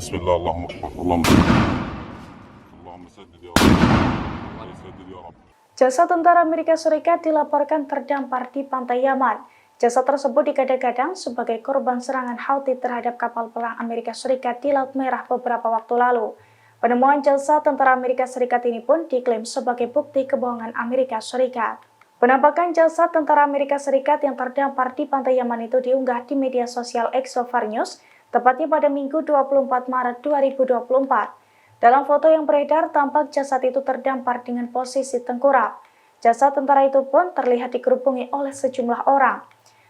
Bismillah, Allahumma akbar, Allahumma saddid ya Rabb, Allahumma saddid ya Rabb. Jasad tentara Amerika Serikat dilaporkan terdampar di pantai Yaman. Jasad tersebut digadang-gadang sebagai korban serangan Houthi terhadap kapal perang Amerika Serikat di Laut Merah beberapa waktu lalu. Penemuan jasad tentara Amerika Serikat ini pun diklaim sebagai bukti kebohongan Amerika Serikat. Penampakan jasad tentara Amerika Serikat yang terdampar di pantai Yaman itu diunggah di media sosial Exovar News, tepatnya pada Minggu 24 Maret 2024. Dalam foto yang beredar, tampak jasad itu terdampar dengan posisi tengkurap. Jasad tentara itu pun terlihat dikerubungi oleh sejumlah orang.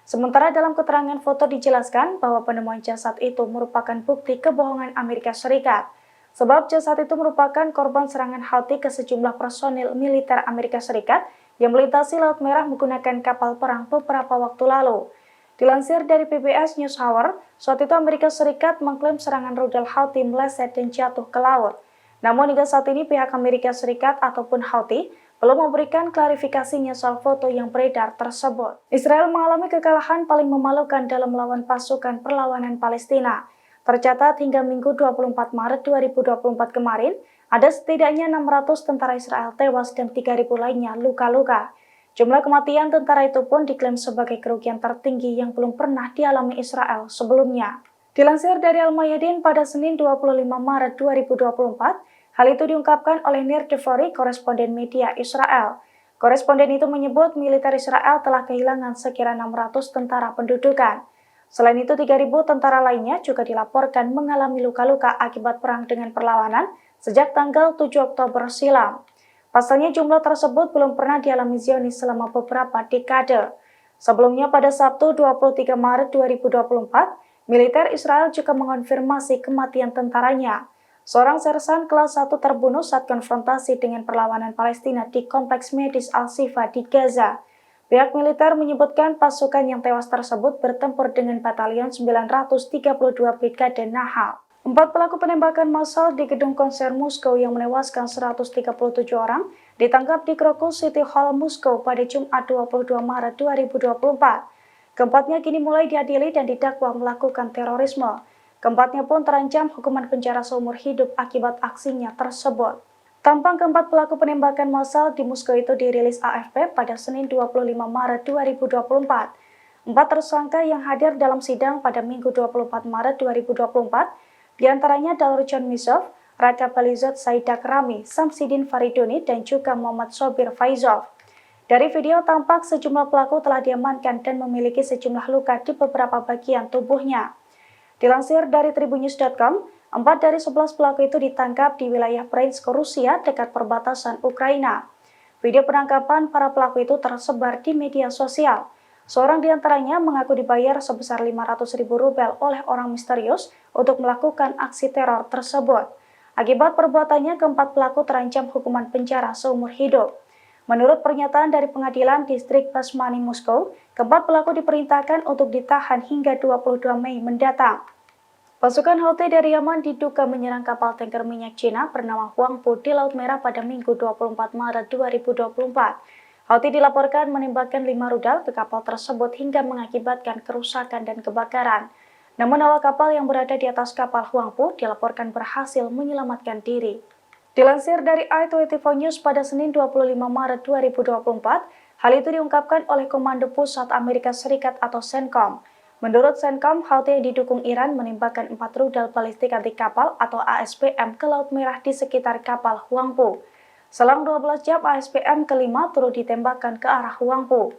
Sementara dalam keterangan foto dijelaskan bahwa penemuan jasad itu merupakan bukti kebohongan Amerika Serikat. Sebab jasad itu merupakan korban serangan Houthi ke sejumlah personil militer Amerika Serikat yang melintasi Laut Merah menggunakan kapal perang beberapa waktu lalu. Dilansir dari PBS NewsHour, saat itu Amerika Serikat mengklaim serangan rudal Houthi meleset dan jatuh ke laut. Namun hingga saat ini pihak Amerika Serikat ataupun Houthi belum memberikan klarifikasinya soal foto yang beredar tersebut. Israel mengalami kekalahan paling memalukan dalam melawan pasukan perlawanan Palestina. Tercatat hingga Minggu 24 Maret 2024 kemarin, ada setidaknya 600 tentara Israel tewas dan 3.000 lainnya luka-luka. Jumlah kematian tentara itu pun diklaim sebagai kerugian tertinggi yang belum pernah dialami Israel sebelumnya. Dilansir dari Al-Mayadin pada Senin 25 Maret 2024, hal itu diungkapkan oleh Nir Devori, koresponden media Israel. Koresponden itu menyebut militer Israel telah kehilangan sekira 600 tentara pendudukan. Selain itu, 3.000 tentara lainnya juga dilaporkan mengalami luka-luka akibat perang dengan perlawanan sejak tanggal 7 Oktober silam. Pasalnya jumlah tersebut belum pernah dialami Zionis selama beberapa dekade. Sebelumnya pada Sabtu 23 Maret 2024, militer Israel juga mengonfirmasi kematian tentaranya. Seorang sersan kelas 1 terbunuh saat konfrontasi dengan perlawanan Palestina di Kompleks Medis Al-Shifa di Gaza. Pihak militer menyebutkan pasukan yang tewas tersebut bertempur dengan Batalion 932 Brigade Nahal. 4 pelaku penembakan massal di gedung konser Moskow yang menewaskan 137 orang ditangkap di Krakow City Hall Moskow pada Jumat 22 Maret 2024. Keempatnya kini mulai diadili dan didakwa melakukan terorisme. Keempatnya pun terancam hukuman penjara seumur hidup akibat aksinya tersebut. Tampang keempat pelaku penembakan massal di Moskow itu dirilis AFP pada Senin 25 Maret 2024. 4 tersangka yang hadir dalam sidang pada Minggu 24 Maret 2024 diantaranya Dalur John Misov, Rada Balizot Saidak Rami, Samsidin Faridoni, dan juga Muhammad Sobir Faizov. Dari video tampak sejumlah pelaku telah diamankan dan memiliki sejumlah luka di beberapa bagian tubuhnya. Dilansir dari tribunnews.com, 4 dari 11 pelaku itu ditangkap di wilayah Bryansk, Rusia dekat perbatasan Ukraina. Video penangkapan para pelaku itu tersebar di media sosial. Seorang di antaranya mengaku dibayar sebesar 500.000 rubel oleh orang misterius untuk melakukan aksi teror tersebut. Akibat perbuatannya, keempat pelaku terancam hukuman penjara seumur hidup. Menurut pernyataan dari pengadilan distrik Basmani Moskow, keempat pelaku diperintahkan untuk ditahan hingga 22 Mei mendatang. Pasukan Houthi dari Yaman diduga menyerang kapal tanker minyak Cina bernama Huangpu di Laut Merah pada Minggu 24 Maret 2024. Houthi dilaporkan menembakkan 5 rudal ke kapal tersebut hingga mengakibatkan kerusakan dan kebakaran. Namun awak kapal yang berada di atas kapal Huangpu dilaporkan berhasil menyelamatkan diri. Dilansir dari i24 News pada Senin 25 Maret 2024, hal itu diungkapkan oleh Komando Pusat Amerika Serikat atau CENTCOM. Menurut CENTCOM, Houthi yang didukung Iran menembakkan 4 rudal balistik anti kapal atau ASBM ke Laut Merah di sekitar kapal Huangpu. Selang 12 jam, ASBM kelima turut ditembakkan ke arah Huangpu.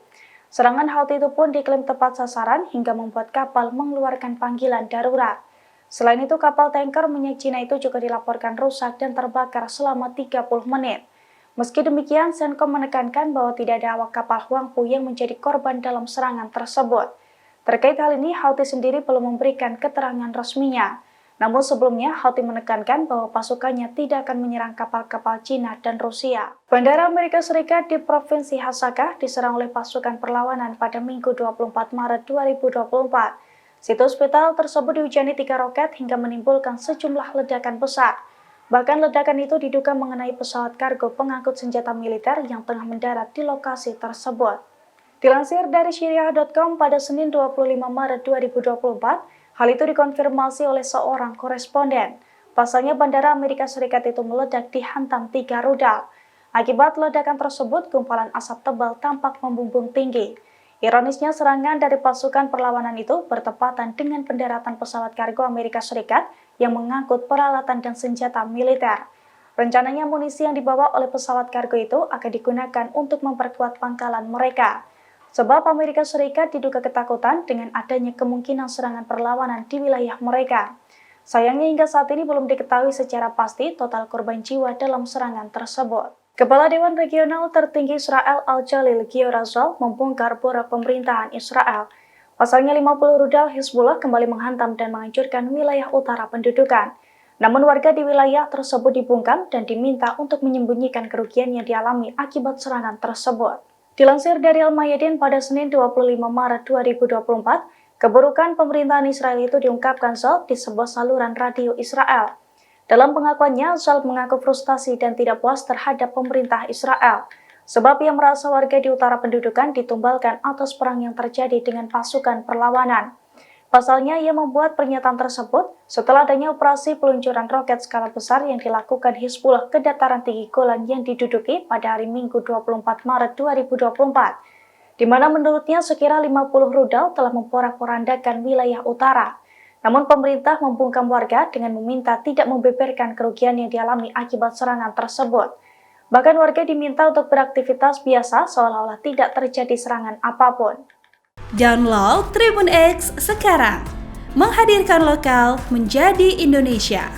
Serangan Houthi itu pun diklaim tepat sasaran hingga membuat kapal mengeluarkan panggilan darurat. Selain itu, kapal tanker minyak Cina itu juga dilaporkan rusak dan terbakar selama 30 menit. Meski demikian, CENTCOM menekankan bahwa tidak ada awak kapal Huangpu yang menjadi korban dalam serangan tersebut. Terkait hal ini, Houthi sendiri belum memberikan keterangan resminya. Namun sebelumnya, Houthi menekankan bahwa pasukannya tidak akan menyerang kapal-kapal Cina dan Rusia. Bandara Amerika Serikat di Provinsi Hasakah diserang oleh pasukan perlawanan pada Minggu 24 Maret 2024. Situs vital tersebut dihujani 3 roket hingga menimbulkan sejumlah ledakan besar. Bahkan ledakan itu diduga mengenai pesawat kargo pengangkut senjata militer yang tengah mendarat di lokasi tersebut. Dilansir dari Syria.com pada Senin 25 Maret 2024, hal itu dikonfirmasi oleh seorang koresponden. Pasalnya Bandara Amerika Serikat itu meledak dihantam 3 rudal. Akibat ledakan tersebut, gumpalan asap tebal tampak membumbung tinggi. Ironisnya, serangan dari pasukan perlawanan itu bertepatan dengan pendaratan pesawat kargo Amerika Serikat yang mengangkut peralatan dan senjata militer. Rencananya amunisi yang dibawa oleh pesawat kargo itu akan digunakan untuk memperkuat pangkalan mereka. Sebab Amerika Serikat diduga ketakutan dengan adanya kemungkinan serangan perlawanan di wilayah mereka. Sayangnya hingga saat ini belum diketahui secara pasti total korban jiwa dalam serangan tersebut. Kepala Dewan Regional tertinggi Israel Al-Jalil Gio Razal membongkar borak pemerintahan Israel. Pasalnya 50 rudal Hizbullah kembali menghantam dan menghancurkan wilayah utara pendudukan. Namun warga di wilayah tersebut dibungkam dan diminta untuk menyembunyikan kerugian yang dialami akibat serangan tersebut. Dilansir dari Al-Mayadin pada Senin 25 Maret 2024, keburukan pemerintahan Israel itu diungkapkan Zal di sebuah saluran radio Israel. Dalam pengakuannya, Zal mengaku frustasi dan tidak puas terhadap pemerintah Israel, sebab ia merasa warga di utara pendudukan ditumbalkan atas perang yang terjadi dengan pasukan perlawanan. Pasalnya, ia membuat pernyataan tersebut setelah adanya operasi peluncuran roket skala besar yang dilakukan Hizbullah ke dataran tinggi Golan yang diduduki pada hari Minggu 24 Maret 2024, di mana menurutnya sekira 50 rudal telah memporak-porandakan wilayah utara. Namun pemerintah membungkam warga dengan meminta tidak membeberkan kerugian yang dialami akibat serangan tersebut. Bahkan warga diminta untuk beraktivitas biasa seolah-olah tidak terjadi serangan apapun. Download Tribun X sekarang, menghadirkan lokal menjadi Indonesia.